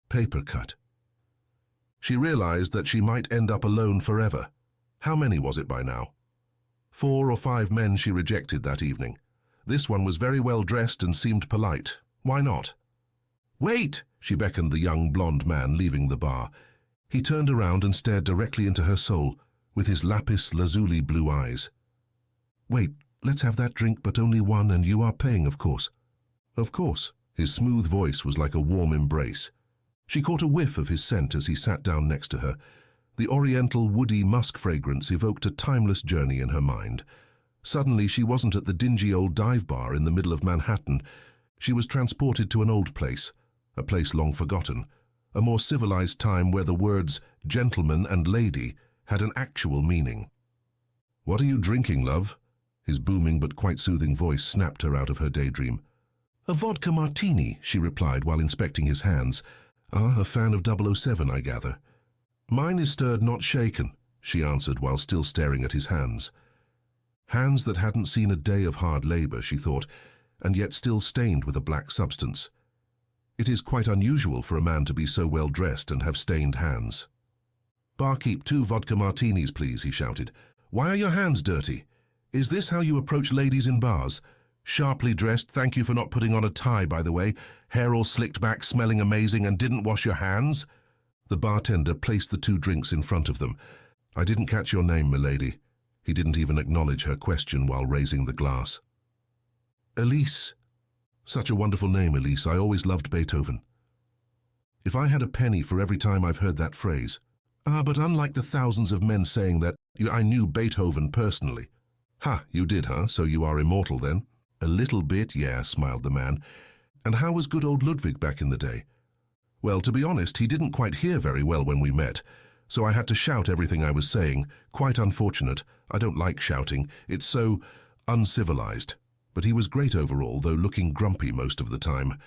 Paper cut. She realized that she might end up alone forever. How many was it by now? 4 or 5 men she rejected that evening. This one was very well dressed and seemed polite. Why not? "Wait!" she beckoned the young blonde man leaving the bar. He turned around and stared directly into her soul with his lapis lazuli blue eyes. "Wait, let's have that drink, but only one, and you are paying, of course." "Of course." His smooth voice was like a warm embrace. She caught a whiff of his scent as he sat down next to her. The oriental woody musk fragrance evoked a timeless journey in her mind. Suddenly she wasn't at the dingy old dive bar in the middle of Manhattan. She was transported to an old place, a place long forgotten, a more civilized time where the words gentleman and lady had an actual meaning. "What are you drinking, love?" His booming but quite soothing voice snapped her out of her daydream. "A vodka martini," she replied while inspecting his hands. "Ah, a fan of 007, I gather." "Mine is stirred, not shaken," she answered while still staring at his hands. Hands that hadn't seen a day of hard labor, she thought, and yet still stained with a black substance. It is quite unusual for a man to be so well dressed and have stained hands. "Barkeep, 2 vodka martinis, please," he shouted. "Why are your hands dirty? Is this how you approach ladies in bars? Sharply dressed, thank you for not putting on a tie, by the way, hair all slicked back, smelling amazing, and didn't wash your hands?" The bartender placed the 2 drinks in front of them. "I didn't catch your name, milady." He didn't even acknowledge her question while raising the glass. "Elise." "Such a wonderful name, Elise. I always loved Beethoven." "If I had a penny for every time I've heard that phrase." "Ah, but unlike the thousands of men saying that, I knew Beethoven personally." "Ha, you did, huh? So you are immortal then?" "A little bit, yeah," smiled the man. "And how was good old Ludwig back in the day?" "Well, to be honest, he didn't quite hear very well when we met, so I had to shout everything I was saying. Quite unfortunate. I don't like shouting. It's so uncivilized. But he was great overall, though looking grumpy most of the time.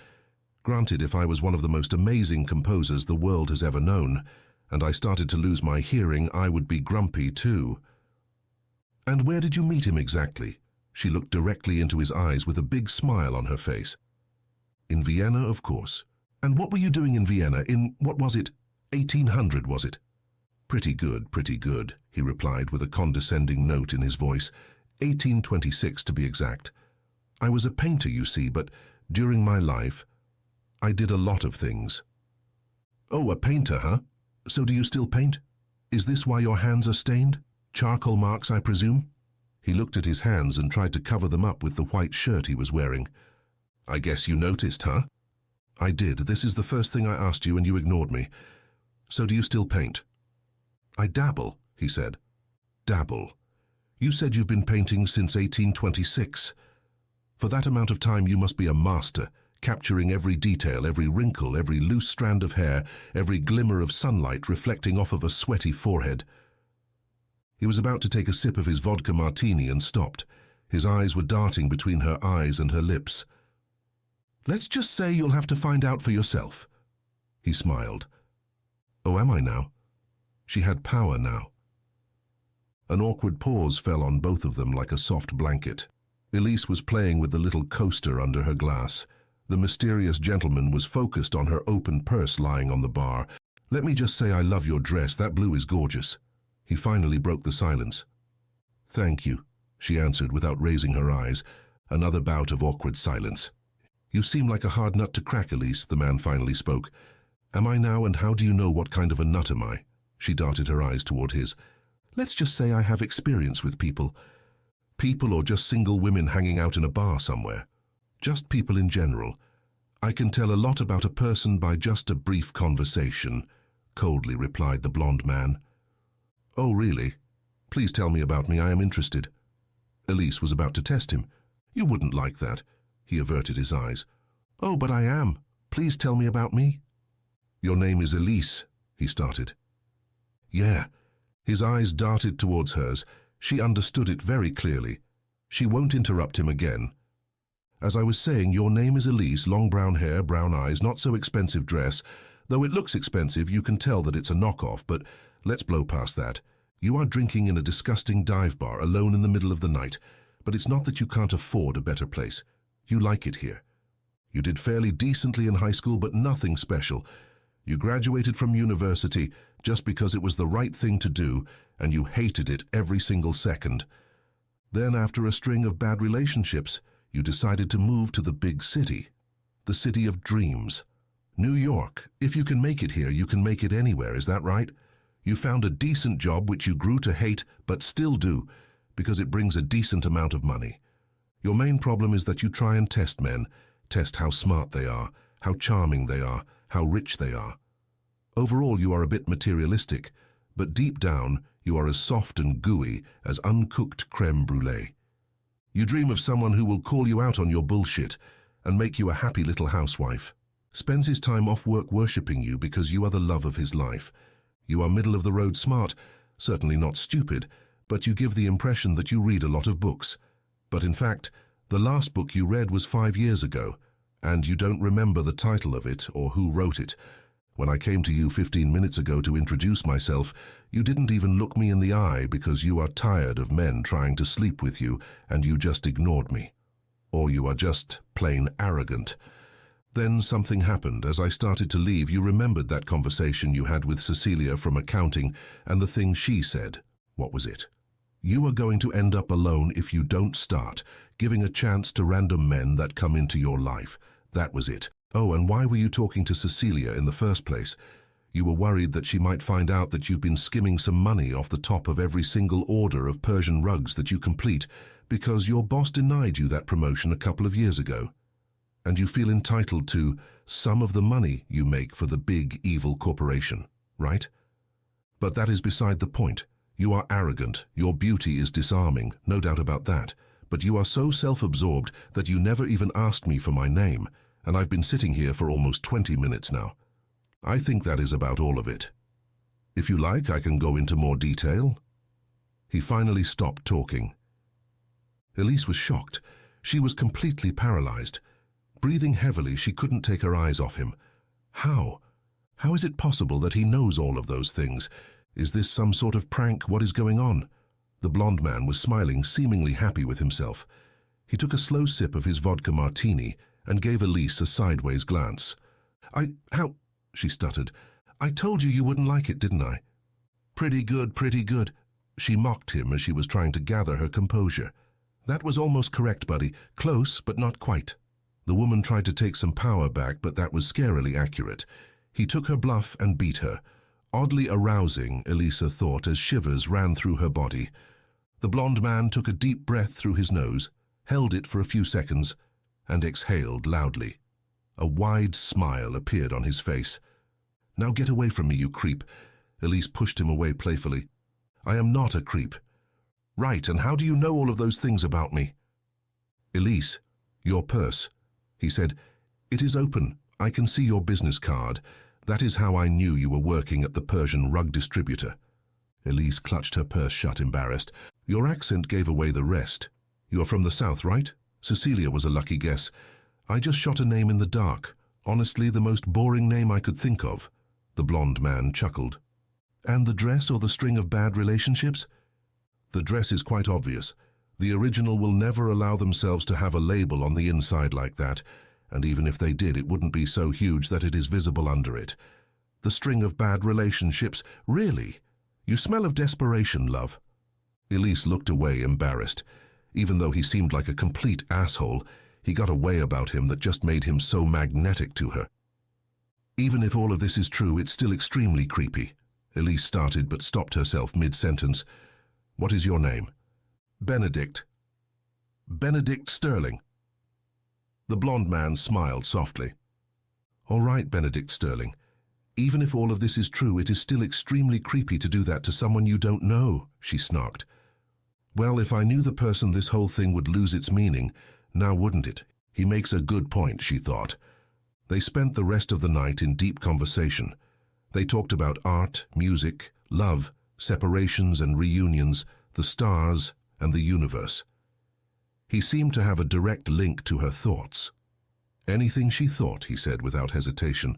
Granted, if I was one of the most amazing composers the world has ever known, and I started to lose my hearing, I would be grumpy too." "And where did you meet him exactly?" She looked directly into his eyes with a big smile on her face. "In Vienna, of course." "And what were you doing in Vienna in, what was it, 1800, was it?" Pretty good," he replied with a condescending note in his voice. 1826 to be exact. "I was a painter, you see, but during my life, I did a lot of things." "Oh, a painter, huh? So do you still paint? Is this why your hands are stained? Charcoal marks, I presume?" He looked at his hands and tried to cover them up with the white shirt he was wearing. "I guess you noticed, huh?" "I did. This is the first thing I asked you and you ignored me. So do you still paint?" "I dabble," he said. "Dabble. You said you've been painting since 1826. For that amount of time you must be a master, capturing every detail, every wrinkle, every loose strand of hair, every glimmer of sunlight reflecting off of a sweaty forehead." He was about to take a sip of his vodka martini and stopped. His eyes were darting between her eyes and her lips. "Let's just say you'll have to find out for yourself." He smiled. "Oh, am I now?" She had power now. An awkward pause fell on both of them like a soft blanket. Elise was playing with the little coaster under her glass. The mysterious gentleman was focused on her open purse lying on the bar. "Let me just say I love your dress. That blue is gorgeous." He finally broke the silence. "Thank you," she answered without raising her eyes. Another bout of awkward silence. "You seem like a hard nut to crack, Elise," the man finally spoke. "Am I now, and how do you know what kind of a nut am I?" She darted her eyes toward his. "Let's just say I have experience with people. People or just single women hanging out in a bar somewhere. Just people in general. I can tell a lot about a person by just a brief conversation," coldly replied the blonde man. "Oh, really? Please tell me about me. I am interested." Elise was about to test him. "You wouldn't like that." He averted his eyes. "Oh, but I am. Please tell me about me." "Your name is Elise," he started. "Yeah." His eyes darted towards hers. She understood it very clearly. She won't interrupt him again. "As I was saying, your name is Elise, long brown hair, brown eyes, not so expensive dress. Though it looks expensive, you can tell that it's a knockoff, but let's blow past that. You are drinking in a disgusting dive bar alone in the middle of the night, but it's not that you can't afford a better place. You like it here. You did fairly decently in high school, but nothing special. You graduated from university just because it was the right thing to do, and you hated it every single second. Then, after a string of bad relationships, you decided to move to the big city, the city of dreams. New York. If you can make it here, you can make it anywhere, is that right? You found a decent job which you grew to hate, but still do, because it brings a decent amount of money. Your main problem is that you try and test men, test how smart they are, how charming they are, how rich they are. Overall, you are a bit materialistic, but deep down, you are as soft and gooey as uncooked creme brulee. You dream of someone who will call you out on your bullshit and make you a happy little housewife. Spends his time off work worshipping you because you are the love of his life. You are middle-of-the-road smart, certainly not stupid, but you give the impression that you read a lot of books. But in fact, the last book you read was 5 years ago, and you don't remember the title of it or who wrote it. When I came to you 15 minutes ago to introduce myself, you didn't even look me in the eye because you are tired of men trying to sleep with you and you just ignored me. Or you are just plain arrogant. Then something happened. As I started to leave, you remembered that conversation you had with Cecilia from accounting and the thing she said. What was it? You are going to end up alone if you don't start, giving a chance to random men that come into your life. That was it. Oh, and why were you talking to Cecilia in the first place? You were worried that she might find out that you've been skimming some money off the top of every single order of Persian rugs that you complete because your boss denied you that promotion a couple of years ago. And you feel entitled to some of the money you make for the big, evil corporation, right? But that is beside the point. You are arrogant, your beauty is disarming, no doubt about that, but you are so self-absorbed that you never even asked me for my name, and I've been sitting here for almost 20 minutes now. I think that is about all of it. If you like, I can go into more detail. He finally stopped talking. Elise was shocked. She was completely paralyzed. Breathing heavily, she couldn't take her eyes off him. How? How is it possible that he knows all of those things? Is this some sort of prank? What is going on? The blonde man was smiling, seemingly happy with himself. He took a slow sip of his vodka martini and gave Elise a sideways glance. How? She stuttered. I told you you wouldn't like it, didn't I? Pretty good, pretty good. She mocked him as she was trying to gather her composure. That was almost correct, buddy. Close, but not quite. The woman tried to take some power back, but that was scarily accurate. He took her bluff and beat her. Oddly arousing, Elisa thought, as shivers ran through her body. The blonde man took a deep breath through his nose, held it for a few seconds, and exhaled loudly. A wide smile appeared on his face. Now get away from me, you creep. Elise pushed him away playfully. I am not a creep. Right, and how do you know all of those things about me? Elise, your purse. He said, It is open. I can see your business card. That is how I knew you were working at the Persian rug distributor. Elise clutched her purse shut, embarrassed. Your accent gave away the rest. You are from the south, right? Cecilia was a lucky guess. I just shot a name in the dark. Honestly, the most boring name I could think of. The blonde man chuckled. And the dress or the string of bad relationships? The dress is quite obvious. The original will never allow themselves to have a label on the inside like that, and even if they did, it wouldn't be so huge that it is visible under it. The string of bad relationships, really? You smell of desperation, love. Elise looked away, embarrassed. Even though he seemed like a complete asshole, he got a way about him that just made him so magnetic to her. Even if all of this is true, it's still extremely creepy. Elise started but stopped herself mid-sentence. What is your name? Benedict. Benedict Stirling. The blonde man smiled softly. All right, Benedict Stirling. Even if all of this is true, it is still extremely creepy to do that to someone you don't know, she snarked. Well, if I knew the person, this whole thing would lose its meaning, now wouldn't it? He makes a good point, she thought. They spent the rest of the night in deep conversation. They talked about art, music, love, separations and reunions, the stars, and the universe. He seemed to have a direct link to her thoughts. Anything she thought, he said without hesitation.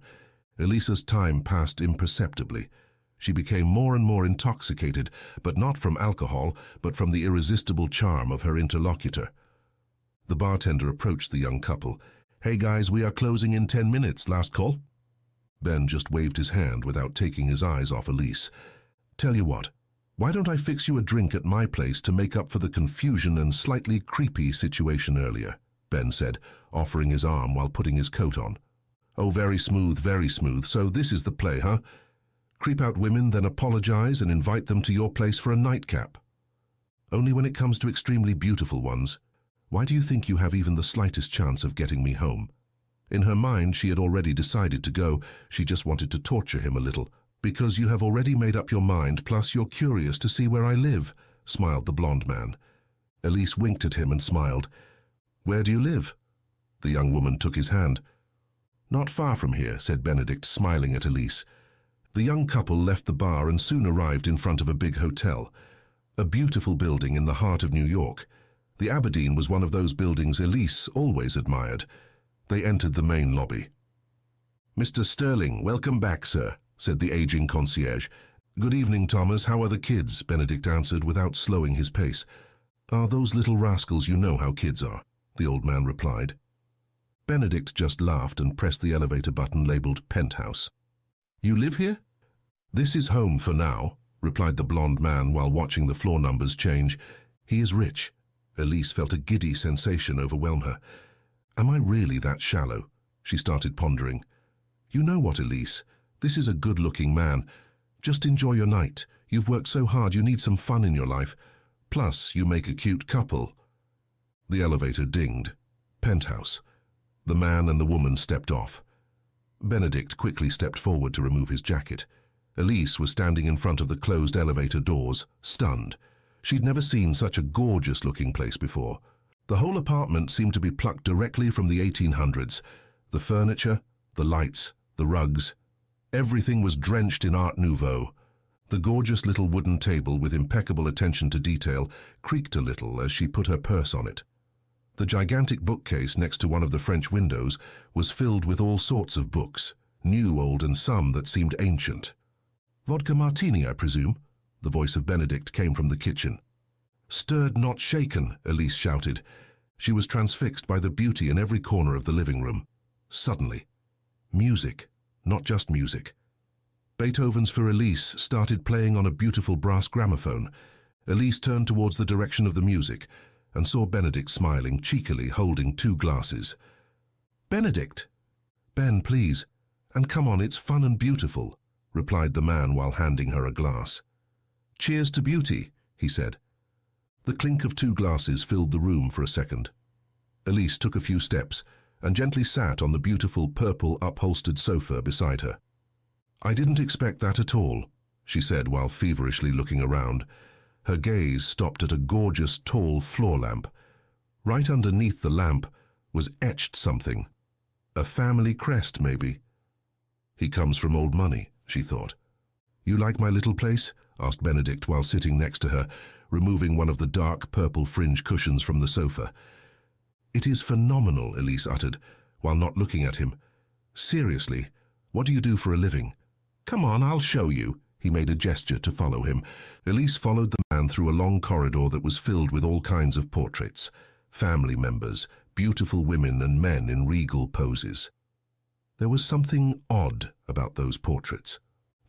Elisa's time passed imperceptibly. She became more and more intoxicated, but not from alcohol, but from the irresistible charm of her interlocutor. The bartender approached the young couple. Hey guys, we are closing in 10 minutes. Last call? Ben just waved his hand without taking his eyes off Elise. "Tell you what, why don't I fix you a drink at my place to make up for the confusion and slightly creepy situation earlier?" Ben said, offering his arm while putting his coat on. "Oh, very smooth, very smooth. So this is the play, huh? Creep out women, then apologize and invite them to your place for a nightcap. Only when it comes to extremely beautiful ones. Why do you think you have even the slightest chance of getting me home?" In her mind, she had already decided to go. She just wanted to torture him a little. "Because you have already made up your mind, plus you're curious to see where I live," smiled the blonde man. Elise winked at him and smiled. "Where do you live?" The young woman took his hand. "Not far from here," said Benedict, smiling at Elise. The young couple left the bar and soon arrived in front of a big hotel. A beautiful building in the heart of New York. The Aberdeen was one of those buildings Elise always admired. They entered the main lobby. "Mr. Stirling, welcome back, sir," said the aging concierge. "Good evening, Thomas. How are the kids?" Benedict answered without slowing his pace. "Are those little rascals? You know how kids are," the old man replied. Benedict just laughed and pressed the elevator button labeled Penthouse. "You live here?" "This is home for now," replied the blonde man while watching the floor numbers change. "He is rich." Elise felt a giddy sensation overwhelm her. "Am I really that shallow?" She started pondering. "You know what, Elise? This is a good-looking man. Just enjoy your night. You've worked so hard, you need some fun in your life. Plus, you make a cute couple." The elevator dinged. Penthouse. The man and the woman stepped off. Benedict quickly stepped forward to remove his jacket. Elise was standing in front of the closed elevator doors, stunned. She'd never seen such a gorgeous-looking place before. The whole apartment seemed to be plucked directly from the 1800s. The furniture, the lights, the rugs. Everything was drenched in Art Nouveau. The gorgeous little wooden table with impeccable attention to detail creaked a little as she put her purse on it. The gigantic bookcase next to one of the French windows was filled with all sorts of books, new, old, and some that seemed ancient. "Vodka martini, I presume?" The voice of Benedict came from the kitchen. "Stirred, not shaken," Elise shouted. She was transfixed by the beauty in every corner of the living room. Suddenly, music, not just music. Beethoven's For Elise started playing on a beautiful brass gramophone. Elise turned towards the direction of the music and saw Benedict smiling cheekily, holding 2 glasses. "Benedict!" "Ben, please. And come on, it's fun and beautiful," replied the man while handing her a glass. "Cheers to beauty," he said. The clink of 2 glasses filled the room for a second. Elise took a few steps and gently sat on the beautiful purple upholstered sofa beside her. "I didn't expect that at all," she said while feverishly looking around. Her gaze stopped at a gorgeous tall floor lamp. Right underneath the lamp was etched something. A family crest, maybe. "He comes from old money," she thought. "You like my little place?" asked Benedict while sitting next to her, removing one of the dark purple fringe cushions from the sofa. "It is phenomenal," Elise uttered, while not looking at him. "Seriously, what do you do for a living?" "Come on, I'll show you." He made a gesture to follow him. Elise followed the man through a long corridor that was filled with all kinds of portraits. Family members, beautiful women and men in regal poses. There was something odd about those portraits.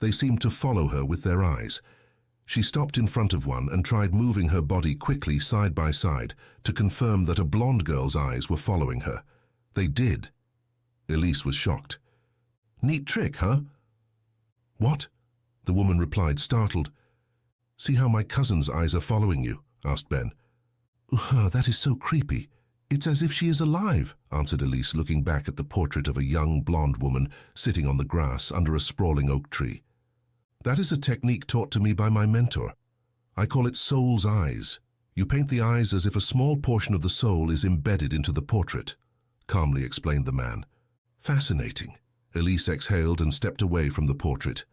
They seemed to follow her with their eyes. She stopped in front of one and tried moving her body quickly side by side to confirm that a blonde girl's eyes were following her. They did. Elise was shocked. "Neat trick, huh?" "What?" the woman replied, startled. "See how my cousin's eyes are following you?" asked Ben. "That is so creepy. It's as if she is alive," answered Elise, looking back at the portrait of a young blonde woman sitting on the grass under a sprawling oak tree. "That is a technique taught to me by my mentor. I call it soul's eyes. You paint the eyes as if a small portion of the soul is embedded into the portrait," calmly explained the man. "Fascinating." Elise exhaled and stepped away from the portrait.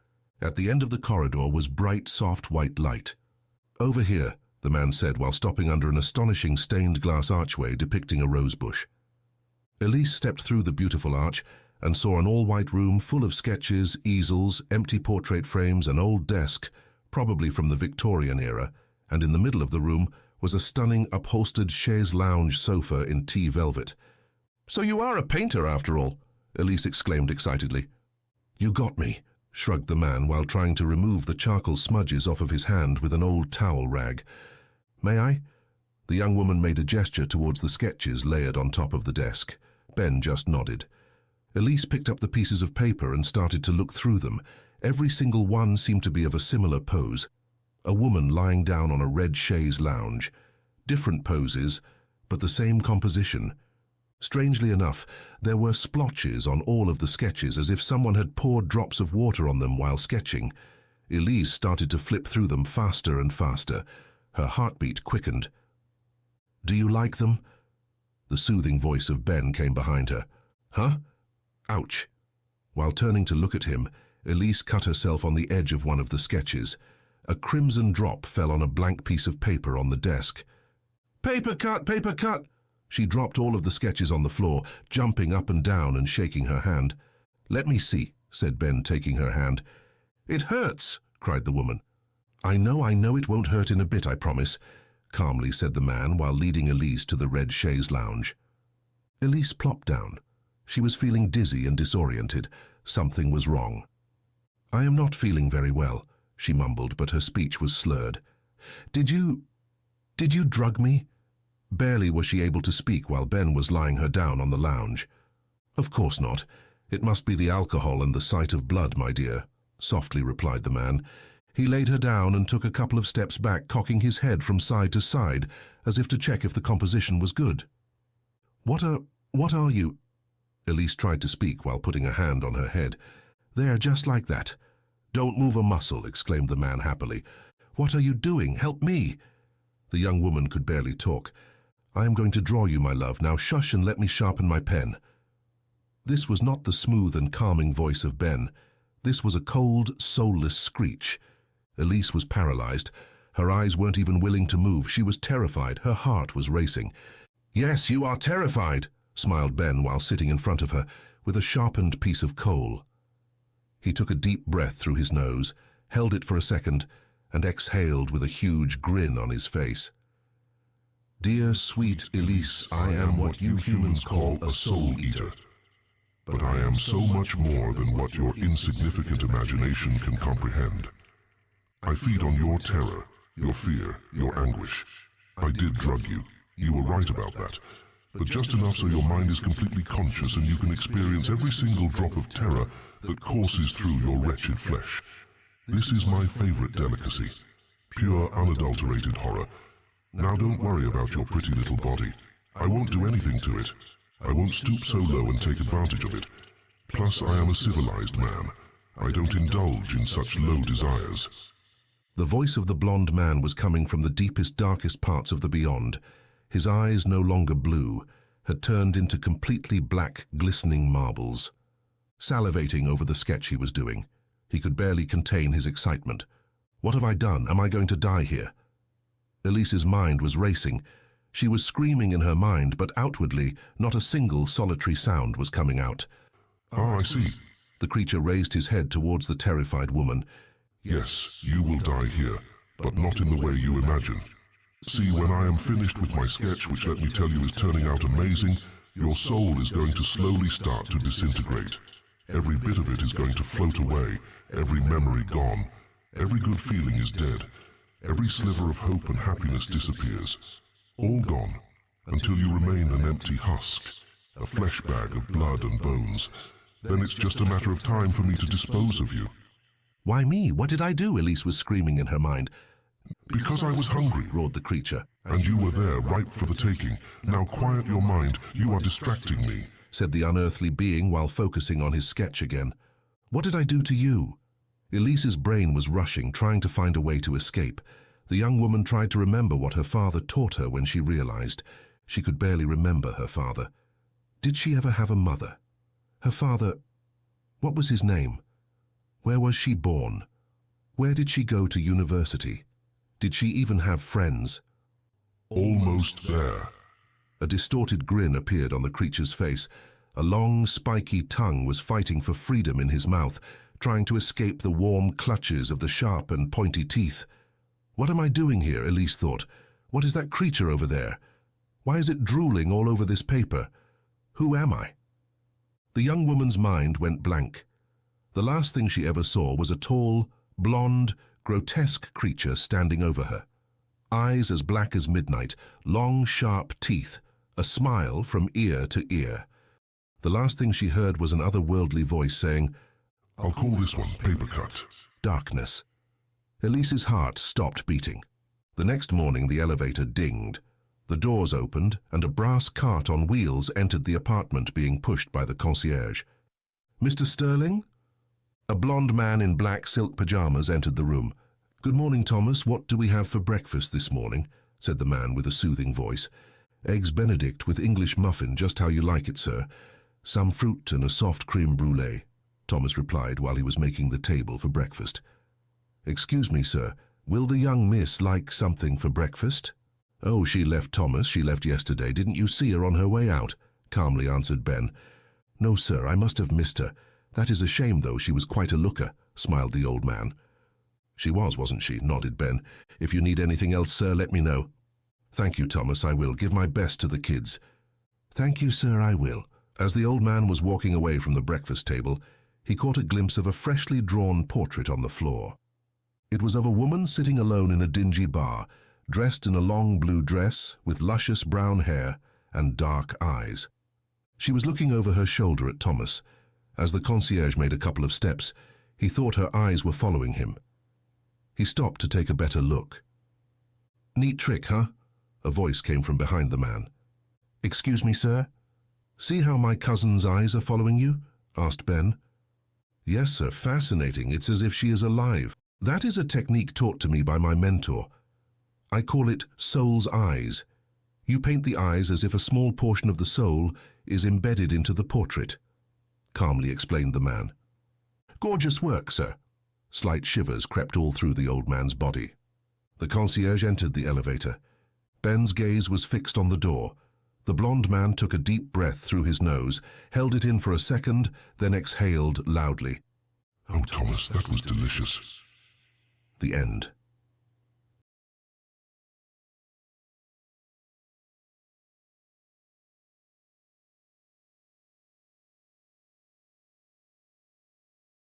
At the end of the corridor was bright, soft white light. "Over here," the man said while stopping under an astonishing stained glass archway depicting a rose bush. Elise stepped through the beautiful arch and saw an all-white room full of sketches, easels, empty portrait frames, an old desk, probably from the Victorian era, and in the middle of the room was a stunning upholstered chaise lounge sofa in tea velvet. "So you are a painter after all," Elise exclaimed excitedly. "You got me," shrugged the man while trying to remove the charcoal smudges off of his hand with an old towel rag. "May I?" The young woman made a gesture towards the sketches layered on top of the desk. Ben just nodded. Elise picked up the pieces of paper and started to look through them. Every single one seemed to be of a similar pose. A woman lying down on a red chaise lounge. Different poses, but the same composition. Strangely enough, there were splotches on all of the sketches as if someone had poured drops of water on them while sketching. Elise started to flip through them faster and faster. Her heartbeat quickened. "Do you like them?" The soothing voice of Ben came behind her. "Huh? Ouch." While turning to look at him, Elise cut herself on the edge of one of the sketches. A crimson drop fell on a blank piece of paper on the desk. "Paper cut! Paper cut!" She dropped all of the sketches on the floor, jumping up and down and shaking her hand. "Let me see," said Ben, taking her hand. "It hurts!" cried the woman. I know it won't hurt in a bit, I promise," calmly said the man while leading Elise to the red chaise lounge. Elise plopped down. She was feeling dizzy and disoriented. Something was wrong. "I am not feeling very well," she mumbled, but her speech was slurred. Did you drug me?" Barely was she able to speak while Ben was lying her down on the lounge. "Of course not. It must be the alcohol and the sight of blood, my dear," softly replied the man. He laid her down and took a couple of steps back, cocking his head from side to side, as if to check if the composition was good. What are you?" Elise tried to speak while putting a hand on her head. "There, just like that." "Don't move a muscle," exclaimed the man happily. "What are you doing? Help me!" The young woman could barely talk. "I am going to draw you, my love. Now shush and let me sharpen my pen." This was not the smooth and calming voice of Ben. This was a cold, soulless screech. Elise was paralyzed. Her eyes weren't even willing to move. She was terrified. Her heart was racing. "Yes, you are terrified," smiled Ben while sitting in front of her with a sharpened piece of coal. He took a deep breath through his nose, held it for a second, and exhaled with a huge grin on his face. "Dear sweet Elise, I am what you humans call a soul-eater. But I am so much more than what your insignificant imagination can comprehend. I feed on your terror, your fear, your anguish. I did drug you. You were right about that. But just enough so your mind is completely conscious and you can experience every single drop of terror that courses through your wretched flesh. This is my favorite delicacy. Pure, unadulterated horror. Now don't worry about your pretty little body. I won't do anything to it. I won't stoop so low and take advantage of it. Plus, I am a civilized man. I don't indulge in such low desires." The voice of the blonde man was coming from the deepest, darkest parts of the beyond. His eyes, no longer blue, had turned into completely black, glistening marbles. Salivating over the sketch he was doing, he could barely contain his excitement. "What have I done? Am I going to die here?" Elise's mind was racing. She was screaming in her mind, but outwardly, not a single solitary sound was coming out. "Ah, I see." The creature raised his head towards the terrified woman. "Yes, you will die here, but not in the way you imagine. See, when I am finished with my sketch, which let me tell you is turning out amazing, your soul is going to slowly start to disintegrate. Every bit of it is going to float away, every memory gone. Every good feeling is dead. Every sliver of hope and happiness disappears. All gone, until you remain an empty husk, a flesh bag of blood and bones. Then it's just a matter of time for me to dispose of you." "Why me? What did I do?" Elise was screaming in her mind. "Because I was hungry," roared the creature. "and you were there, ripe for the taking. Now quiet your mind. You are distracting me," said the unearthly being while focusing on his sketch again. "What did I do to you?" Elise's brain was rushing, trying to find a way to escape. The young woman tried to remember what her father taught her when she realized. She could barely remember her father. Did she ever have a mother? Her father, what was his name? Where was she born? Where did she go to university? Did she even have friends? "Almost there." A distorted grin appeared on the creature's face. A long, spiky tongue was fighting for freedom in his mouth, trying to escape the warm clutches of the sharp and pointy teeth. "What am I doing here?" Elise thought. "What is that creature over there? Why is it drooling all over this paper? Who am I?" The young woman's mind went blank. The last thing she ever saw was a tall, blonde, grotesque creature standing over her. Eyes as black as midnight, long, sharp teeth, a smile from ear to ear. The last thing she heard was an otherworldly voice saying, "I'll call this one Paper Cut." Darkness. Elise's heart stopped beating. The next morning the elevator dinged. The doors opened and a brass cart on wheels entered the apartment, being pushed by the concierge. "Mr. Stirling?" A blonde man in black silk pajamas entered the room. "Good morning, Thomas. What do we have for breakfast this morning?" said the man with a soothing voice. "Eggs Benedict with English muffin, just how you like it, sir. Some fruit and a soft creme brulee," Thomas replied while he was making the table for breakfast. "Excuse me, sir, will the young miss like something for breakfast?" "Oh, she left, Thomas. She left yesterday. Didn't you see her on her way out?" calmly answered Ben. "No, sir, I must have missed her. That is a shame, though. She was quite a looker," smiled the old man. "She was, wasn't she?" nodded Ben. "If you need anything else, sir, let me know." "Thank you, Thomas. I will. Give my best to the kids." "Thank you, sir, I will." As the old man was walking away from the breakfast table, he caught a glimpse of a freshly drawn portrait on the floor. It was of a woman sitting alone in a dingy bar, dressed in a long blue dress with luscious brown hair and dark eyes. She was looking over her shoulder at Thomas. As the concierge made a couple of steps, he thought her eyes were following him. He stopped to take a better look. "Neat trick, huh?" A voice came from behind the man. "Excuse me, sir? See how my cousin's eyes are following you?" asked Ben. "Yes, sir, fascinating. It's as if she is alive. That is a technique taught to me by my mentor. I call it soul's eyes. You paint the eyes as if a small portion of the soul is embedded into the portrait," calmly explained the man. "Gorgeous work, sir." Slight shivers crept all through the old man's body. The concierge entered the elevator. Ben's gaze was fixed on the door. The blonde man took a deep breath through his nose, held it in for a second, then exhaled loudly. "Oh, Thomas, that was delicious." The end.